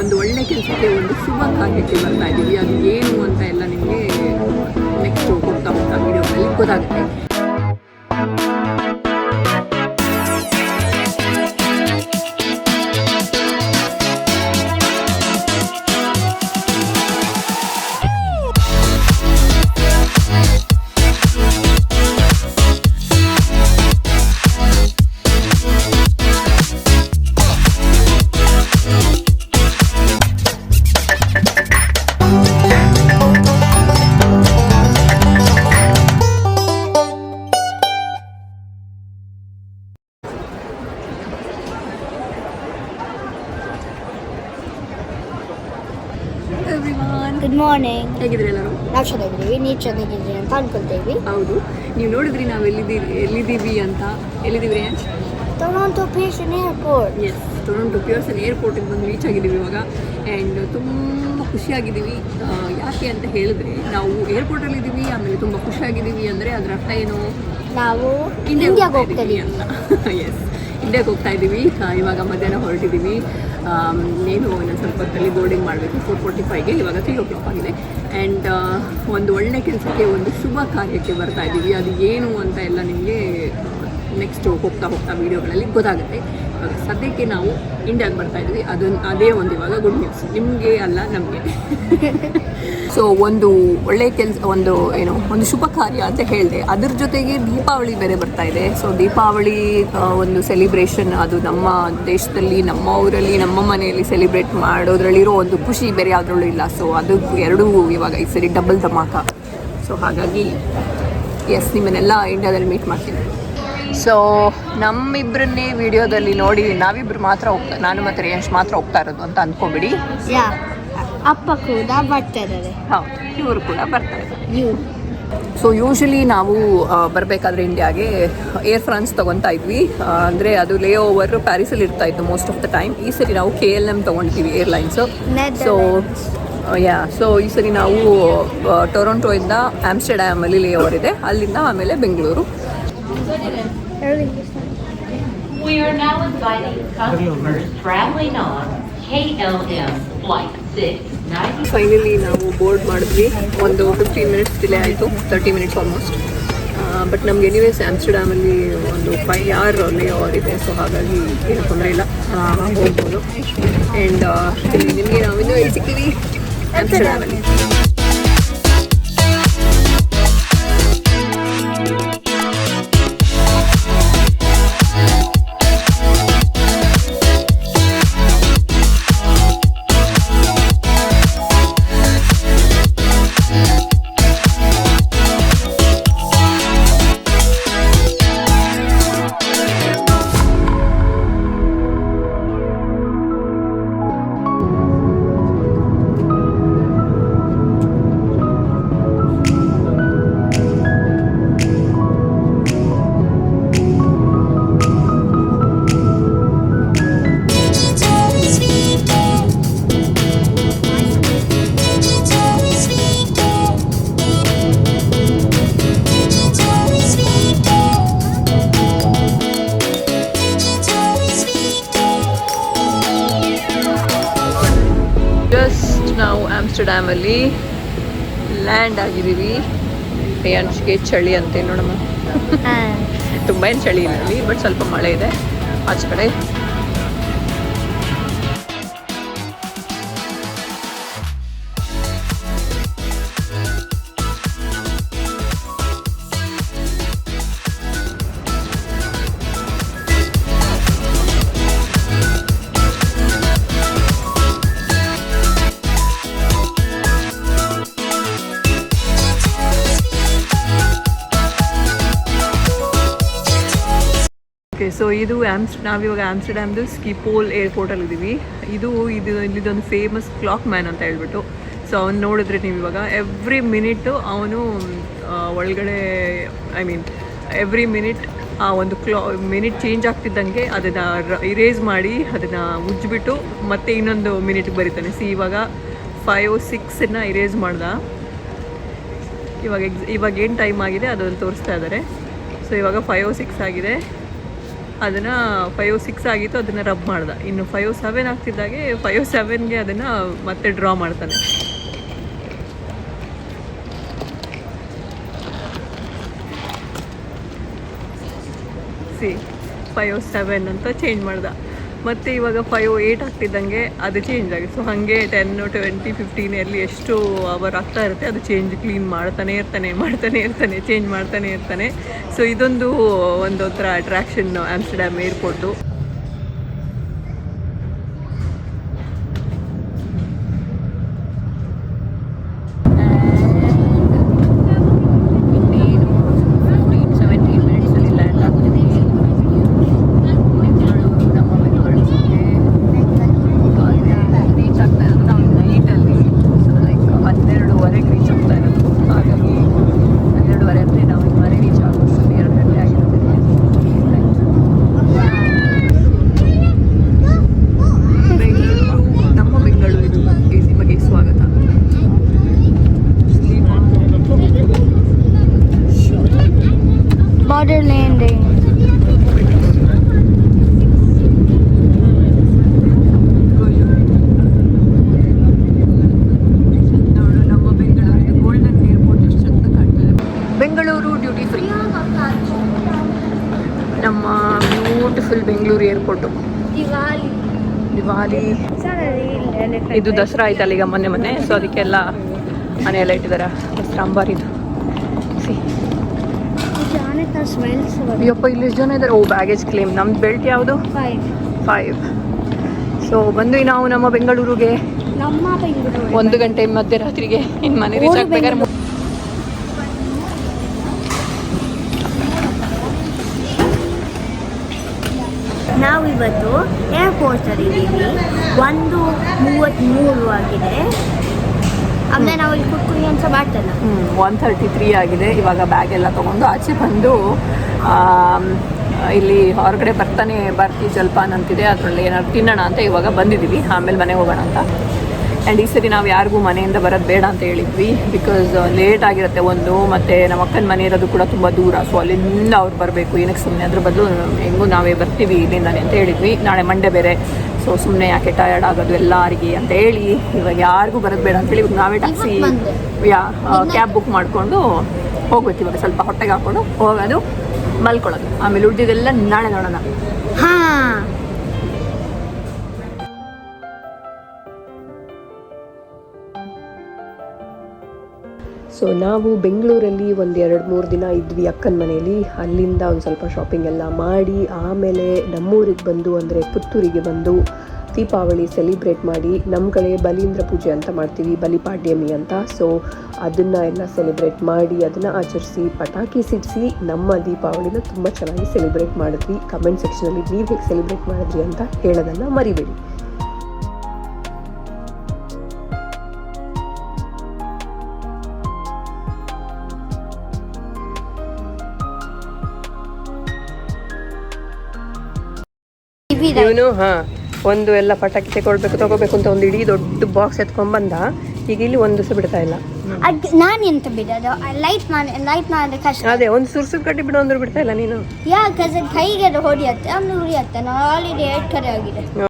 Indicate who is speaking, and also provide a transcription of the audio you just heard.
Speaker 1: ಒಂದು ಒಳ್ಳೆ ಕೆಲಸಕ್ಕೆ ಒಂದು ಶುಭ ಕಾರ್ಯಕ್ಕೆ ಬರ್ತಾ ಇದ್ದೀವಿ. ಅದು ಏನು ಅಂತ ಎಲ್ಲ ನಿಮಗೆ ನೆಕ್ಸ್ಟ್ ಹೋಗ್ತಾ ವಿಡಿಯೋಗಳಲ್ಲಿ ಗೊತ್ತಾಗುತ್ತೆ.
Speaker 2: Good morning.
Speaker 1: ಹೇಗಿದ್ರೆ ಎಲ್ಲರೂ?
Speaker 2: ನಾವು ಚೆನ್ನಾಗಿದ್ದೀವಿ, ನೀವು ಚೆನ್ನಾಗಿದ್ದೀವಿ ಅಂತ ಅನ್ಕೊಳ್ತೇವೆ.
Speaker 1: ಹೌದು, ನೀವು ನೋಡಿದ್ರಿ ನಾವು ಎಲ್ಲಿದ್ದೀವಿ ಅಂತ. ಎಲ್ಲಿದ್ದೀವಿ?
Speaker 2: Toronto Pearson airport.
Speaker 1: Yes, Toronto Pearson ಏರ್ಪೋರ್ಟಿಗೆ ಬಂದು ರೀಚ್ ಆಗಿದ್ದೀವಿ ಇವಾಗ. ಆ್ಯಂಡ್ ತುಂಬ ಖುಷಿಯಾಗಿದ್ದೀವಿ. ಯಾಕೆ ಅಂತ ಹೇಳಿದ್ರೆ ನಾವು ಏರ್ಪೋರ್ಟಲ್ಲಿದ್ದೀವಿ, ಆಮೇಲೆ ತುಂಬ ಖುಷಿಯಾಗಿದ್ದೀವಿ ಅಂದರೆ ಅದರ ಅರ್ಥ ಏನು?
Speaker 2: ನಾವು ಇಂಡಿಯಾಗೆ ಹೋಗ್ತೀವಿ
Speaker 1: ಅಂತ. ಎಸ್, ಇಂಡಿಯಾಗೆ ಹೋಗ್ತಾ ಇದ್ದೀವಿ. ಇವಾಗ ಮಧ್ಯಾಹ್ನ ಹೊರಟಿದ್ದೀವಿ. ಏನು ಇನ್ನೊಂದು ಸ್ವಲ್ಪ ಹೊತ್ತಲ್ಲಿ ಬೋರ್ಡಿಂಗ್ ಮಾಡಬೇಕು. 4:45ಗೆ, ಇವಾಗ 3 ಆಗಿದೆ. ಆ್ಯಂಡ್ ಒಂದು ಒಳ್ಳೆ ಕೆಲಸಕ್ಕೆ ಒಂದು ಶುಭ ಕಾರ್ಯಕ್ಕೆ ಬರ್ತಾ ಇದ್ದೀವಿ. ಅದು ಏನು ಅಂತ ಎಲ್ಲ ನಿಮಗೆ ನೆಕ್ಸ್ಟ್ ಹೋಗ್ತಾ ವೀಡಿಯೋಗಳಲ್ಲಿ ಗೊತ್ತಾಗುತ್ತೆ. ಇವಾಗ ಸದ್ಯಕ್ಕೆ ನಾವು ಇಂಡಿಯಾಗೆ ಬರ್ತಾ ಇದ್ವಿ. ಅದೇ ಒಂದು ಇವಾಗ ಗುಡ್ ನ್ಯೂಸ್, ನಿಮಗೆ ಅಲ್ಲ ನಮಗೆ. ಸೊ ಒಂದು ಒಳ್ಳೆ ಕೆಲಸ, ಒಂದು ಶುಭ ಕಾರ್ಯ ಅಂತ ಹೇಳಿದೆ. ಅದ್ರ ಜೊತೆಗೆ ದೀಪಾವಳಿ ಬೇರೆ ಬರ್ತಾ ಇದೆ. ಸೊ ದೀಪಾವಳಿ ಒಂದು ಸೆಲಿಬ್ರೇಷನ್, ಅದು ನಮ್ಮ ದೇಶದಲ್ಲಿ, ನಮ್ಮ ಊರಲ್ಲಿ, ನಮ್ಮ ಮನೆಯಲ್ಲಿ ಸೆಲಿಬ್ರೇಟ್ ಮಾಡೋದ್ರಲ್ಲಿರೋ ಒಂದು ಖುಷಿ ಬೇರೆ ಯಾವುದ್ರಲ್ಲೂ ಇಲ್ಲ. ಸೊ ಅದು ಎರಡೂ ಇವಾಗ ಈ ಸರಿ ಡಬಲ್ ಧಮಾಕ. ಸೊ ಹಾಗಾಗಿ ಎಸ್, ನಿಮ್ಮನ್ನೆಲ್ಲ ಇಂಡಿಯಾದಲ್ಲಿ ಮೀಟ್ ಮಾಡ್ತೀನಿ. ಸೊ ನಮ್ಮಿಬ್ಬರನ್ನೇ ವಿಡಿಯೋದಲ್ಲಿ ನೋಡಿ ನಾವಿಬ್ಬರು ಮಾತ್ರ ನಾನು ಮತ್ತು ರೇಂಜ್ ಮಾತ್ರ ಹೋಗ್ತಾ ಇರೋದು ಅಂತ ಅಂದ್ಕೊಬಿಡಿ.
Speaker 2: ಅಪ್ಪ ಕೂಡ ಬರ್ತಾ ಇದ್ದಾರೆ.
Speaker 1: ಹೌದು, ಇವರು ಕೂಡ ಬರ್ತಾ ಇದ್ದಾರೆ. ಸೊ ಯೂಶಲಿ ನಾವು ಬರಬೇಕಾದ್ರೆ ಇಂಡಿಯಾಗೆ ಏರ್ ಫ್ರಾನ್ಸ್ ತೊಗೊತಾ ಇದ್ವಿ. ಅಂದರೆ ಅದು ಲೇ ಓವರ್ ಪ್ಯಾರಿಸಲ್ಲಿ ಇರ್ತಾ ಇತ್ತು ಮೋಸ್ಟ್ ಆಫ್ ದ ಟೈಮ್. ಈ ಸರಿ ನಾವು KLM ತೊಗೊಳ್ತೀವಿ ಏರ್ಲೈನ್ಸು. ಸೊ ಈ ಸರಿ ನಾವು ಟೊರೊಂಟೊಯಿಂದ ಆಮ್ಸ್ಟರ್ಡ್ಯಾಮಲ್ಲಿ ಲೇ ಓವರ್ ಇದೆ, ಅಲ್ಲಿಂದ ಆಮೇಲೆ Bengaluru.
Speaker 3: We are now inviting customers traveling on KLM flight 690.
Speaker 1: Finally ನಾವು ಬೋರ್ಡ್ ಮಾಡಿದ್ವಿ. ಒಂದು 15 ಮಿನಿಟ್ಸ್ ಡಿಲೇ ಆಯಿತು, 30 ಮಿನಿಟ್ಸ್ ಆಲ್ಮೋಸ್ಟ್. ಬಟ್ ನಮ್ಗೆ ಎನಿವೇಸ್ ಆಮ್ಸ್ಟರ್ಡ್ಯಾಮಲ್ಲಿ ಒಂದು 5 hour ಲೇ ಓವರ್ ಇದೆ. ಸೊ ಹಾಗಾಗಿ ಏನು ತೊಂದರೆ ಇಲ್ಲ, ಹೋಗ್ಬೋದು. ಆ್ಯಂಡ್ ನಿಮಗೆ ನಾವಿನ್ನೂ ಎಲ್ಲಿ ಸಿಗ್ತೀವಿ? ಆಮ್ಸ್ಟರ್ಡ್ಯಾಮಲ್ಲಿ. ನಾವು ಆಮ್ಸ್ಟರ್ಡ್ಯಾಮಲ್ಲಿ ಲ್ಯಾಂಡ್ ಆಗಿದ್ದೀವಿ. ರೇಂಜ್ಗೆ ಚಳಿ ಅಂತೆ ನೋಡಮ್ಮ. ತುಂಬ ಏನು ಚಳಿ ಇಲ್ಲ ಅಲ್ಲಿ, ಬಟ್ ಸ್ವಲ್ಪ ಮಳೆ ಇದೆ ಆಚೆ ಕಡೆ. ಸೊ ಇದು ನಾವಿವಾಗ ಆಮ್ಸ್ಟರ್ಡ್ಯಾಮ್ದು ಸ್ಕಿಪೋಲ್ ಏರ್ಪೋರ್ಟಲ್ಲಿದ್ದೀವಿ. ಇಲ್ಲಿದೊಂದು ಫೇಮಸ್ ಕ್ಲಾಕ್ ಮ್ಯಾನ್ ಅಂತ ಹೇಳ್ಬಿಟ್ಟು. ಸೊ ಅವ್ನು ನೋಡಿದ್ರೆ ನೀವು ಇವಾಗ ಎವ್ರಿ ಮಿನಿಟು ಅವನು ಒಳಗಡೆ ಎವ್ರಿ ಮಿನಿಟ್ ಆ ಒಂದು ಮಿನಿಟ್ ಚೇಂಜ್ ಆಗ್ತಿದ್ದಂಗೆ ಅದನ್ನು ಇರೇಸ್ ಮಾಡಿ ಅದನ್ನು ಉಜ್ಜಿಬಿಟ್ಟು ಮತ್ತೆ ಇನ್ನೊಂದು ಮಿನಿಟ್ಗೆ ಬರೀತಾನೆ. ಇವಾಗ 5 or 6 ಇರೇಸ್ ಮಾಡ್ದ. ಇವಾಗ ಏನು ಟೈಮ್ ಆಗಿದೆ ಅದನ್ನು ತೋರಿಸ್ತಾ ಇದ್ದಾರೆ. ಸೊ ಇವಾಗ 5 or 6 ಆಗಿದೆ. ಅದನ್ನು 5-6 ಆಗಿತ್ತು, ಅದನ್ನು ರಬ್ ಮಾಡ್ದೆ. ಇನ್ನು 5-7 ಆಗ್ತಿದ್ದಾಗೆ 5-7ಗೆ ಅದನ್ನು ಮತ್ತೆ ಡ್ರಾ ಮಾಡ್ತಾನೆ. ಸಿ 5-7 ಅಂತ ಚೇಂಜ್ ಮಾಡ್ದೆ. ಮತ್ತು ಇವಾಗ 5-8 ಆಗ್ತಿದ್ದಂಗೆ ಅದು ಚೇಂಜ್ ಆಗಿದೆ. ಸೊ ಹಾಗೆ 10-20-15 ಎಲ್ಲಿ ಎಷ್ಟು ಅವರ್ ಆಗ್ತಾ ಇರುತ್ತೆ ಅದು ಚೇಂಜ್ ಕ್ಲೀನ್ ಮಾಡ್ತಾನೆ ಇರ್ತಾನೆ ಚೇಂಜ್ ಮಾಡ್ತಾನೆ ಇರ್ತಾನೆ. ಸೊ ಇದೊಂದು ಒಂದೊಂಥರ attraction Amsterdam airport.
Speaker 2: Border landing.
Speaker 1: Bengaluru duty free. ನಮ್ಮ ಬ್ಯೂಟಿಫುಲ್ ಬೆಂಗಳೂರು ಏರ್ಪೋರ್ಟು. ದಿವಾಲಿ ಇದು ದಸರಾ ಆಯ್ತಲ್ಲ ಈಗ ಮೊನ್ನೆ. ಸೊ ಅದಕ್ಕೆಲ್ಲ ಮನೆಯೆಲ್ಲ ಇಟ್ಟಿದ್ದಾರೆ ದಸರಾ ಅಂಬಾರಿದು. ಅಯ್ಯಪ್ಪ ಇಲ್ಲಿ ಎಷ್ಟು ಜನ ಇದ್ದಾರೆ. ಓ ಬ್ಯಾಗೇಜ್ ಕ್ಲೇಮ್. ನಮ್ದು ಬೆಲ್ಟ್ ಯಾವುದು? 5. ಸೊ ಬಂದ್ವಿ ನಾವು ನಮ್ಮ ಬೆಂಗಳೂರಿಗೆ 1 ಗಂಟೆ ಮಧ್ಯರಾತ್ರಿಗೆ. ಇನ್ನು ಮನೆ ರೀಚ್ ಆಗ್ಬೇಕಾದ್ರೆ
Speaker 2: ನಾವು ಇವತ್ತು ಏರ್ಪೋರ್ಟಲ್ಲಿ ಇದ್ದೀವಿ. 1:33 ಆಗಿದೆ. ಆಮೇಲೆ ನಾವು ಇಲ್ಲಿ ಕುತ್ಕೊಂಡು ಅಂತ ಮಾಡ್ತಲ್ಲ.
Speaker 1: 1:33 ಆಗಿದೆ. ಇವಾಗ ಬ್ಯಾಗ್ ಎಲ್ಲ ತೊಗೊಂಡು ಆಚೆ ಬಂದು ಇಲ್ಲಿ ಹೊರಗಡೆ ಬರ್ತೀವಿ ಜಲ್ಪಾನ್ ಅಂತಿದೆ, ಅದರಲ್ಲಿ ಏನಾದ್ರು ತಿನ್ನೋಣ ಅಂತ ಇವಾಗ ಬಂದಿದ್ದೀವಿ. ಆಮೇಲೆ ಮನೆಗೆ ಹೋಗೋಣ ಅಂತ. ಆ್ಯಂಡ್ ಈ ಸರಿ ನಾವು ಯಾರಿಗೂ ಮನೆಯಿಂದ ಬರೋದು ಬೇಡ ಅಂತ ಹೇಳಿದ್ವಿ. ಬಿಕಾಸ್ ಲೇಟ್ ಆಗಿರುತ್ತೆ ಒಂದು, ಮತ್ತು ನಮ್ಮ ಅಕ್ಕನ ಮನೆ ಇರೋದು ಕೂಡ ತುಂಬ ದೂರ. ಸೊ ಅಲ್ಲಿಂದ ಅವ್ರು ಬರಬೇಕು, ಏನಕ್ಕೆ ಸುಮ್ಮನೆ ಅದ್ರ ಬದಲು ಹೆಂಗೂ ನಾವೇ ಬರ್ತೀವಿ ಇಲ್ಲಿಂದಾನೆ ಅಂತ ಹೇಳಿದ್ವಿ. ನಾಳೆ ಮಂಡೇ ಬೇರೆ, ಸೊ ಸುಮ್ಮನೆ ಯಾಕೆ ಟಯರ್ಡ್ ಆಗೋದು ಎಲ್ಲರಿಗೆ ಅಂತ ಹೇಳಿ ಇವಾಗ ಯಾರಿಗೂ ಬರೋದು ಬೇಡ ಅಂತೇಳಿ ಇವಾಗ ನಾವೇ ಟ್ಯಾಕ್ಸಿ ಕ್ಯಾಬ್ ಬುಕ್ ಮಾಡಿಕೊಂಡು ಹೋಗ್ಬೇಕು. ಇವಾಗ ಸ್ವಲ್ಪ ಹೊಟ್ಟೆಗೆ ಹಾಕ್ಕೊಂಡು ಹೋಗೋದು, ಮಲ್ಕೊಳ್ಳೋದು, ಆಮೇಲೆ ಉಳಿದಿದ್ದೆಲ್ಲ ನಾಳೆ ನೋಡೋಣ.
Speaker 2: ಹಾಂ.
Speaker 1: ಸೊ ನಾವು ಬೆಂಗಳೂರಲ್ಲಿ 1-2-3 ದಿನ ಇದ್ವಿ ಅಕ್ಕನ ಮನೆಯಲ್ಲಿ. ಅಲ್ಲಿಂದ ಒಂದು ಸ್ವಲ್ಪ ಶಾಪಿಂಗ್ ಎಲ್ಲ ಮಾಡಿ ಆಮೇಲೆ ನಮ್ಮೂರಿಗೆ ಬಂದು, ಅಂದರೆ ಪುತ್ತೂರಿಗೆ ಬಂದು ದೀಪಾವಳಿ ಸೆಲಿಬ್ರೇಟ್ ಮಾಡಿ. ನಮ್ಮ ಕಡೆ ಬಲೀಂದ್ರ ಪೂಜೆ ಅಂತ ಮಾಡ್ತೀವಿ, ಬಲಿಪಾಡ್ಯಮಿ ಅಂತ. ಸೊ ಅದನ್ನು ಎಲ್ಲ ಸೆಲಿಬ್ರೇಟ್ ಮಾಡಿ, ಅದನ್ನು ಆಚರಿಸಿ, ಪಟಾಕಿ ಸಿಡಿಸಿ ನಮ್ಮ ದೀಪಾವಳಿನ ತುಂಬ ಚೆನ್ನಾಗಿ ಸೆಲಿಬ್ರೇಟ್ ಮಾಡಿದ್ವಿ. ಕಮೆಂಟ್ ಸೆಕ್ಷನಲ್ಲಿ ನೀವು ಹೇಗೆ ಸೆಲಿಬ್ರೇಟ್ ಮಾಡಿದ್ರಿ ಅಂತ ಹೇಳೋದನ್ನು ಮರಿಬೇಡಿ. ಇವನು ಒಂದು ಎಲ್ಲ ಪಟಾಕಿ ತಗೋಬೇಕು ಅಂತ ಒಂದು ಇಡೀ ದೊಡ್ಡ ಬಾಕ್ಸ್ ಎತ್ಕೊಂಡ್ ಬಂದ. ಈಗ ಇಲ್ಲಿ ಒಂದು ದಿವಸ ಬಿಡ್ತಾ ಇಲ್ಲ.
Speaker 2: ನಾನು ಎಂತ ಬಿಡೋದು, ಲೈಟ್ ಮಾಡಿದ್ರೆ ಕಷ್ಟ.
Speaker 1: ಅದೇ ಒಂದು ಸುರ್ಸುರ್ ಕಟ್ಟಿ ಬಿಡು ಅಂದ್ರು ಬಿಡ್ತಾ ಇಲ್ಲ ನೀನು.
Speaker 2: ಯಾಕೆ ಕೈಗೆ ಹೊಡಿಯತ್ತೆ, ಆಮೇಲೆ ಉರಿಯತ್ತೆ. ನಾನು ಆಲ್ರೆಡಿ 2 ಕಡೆ ಆಗಿದೆ.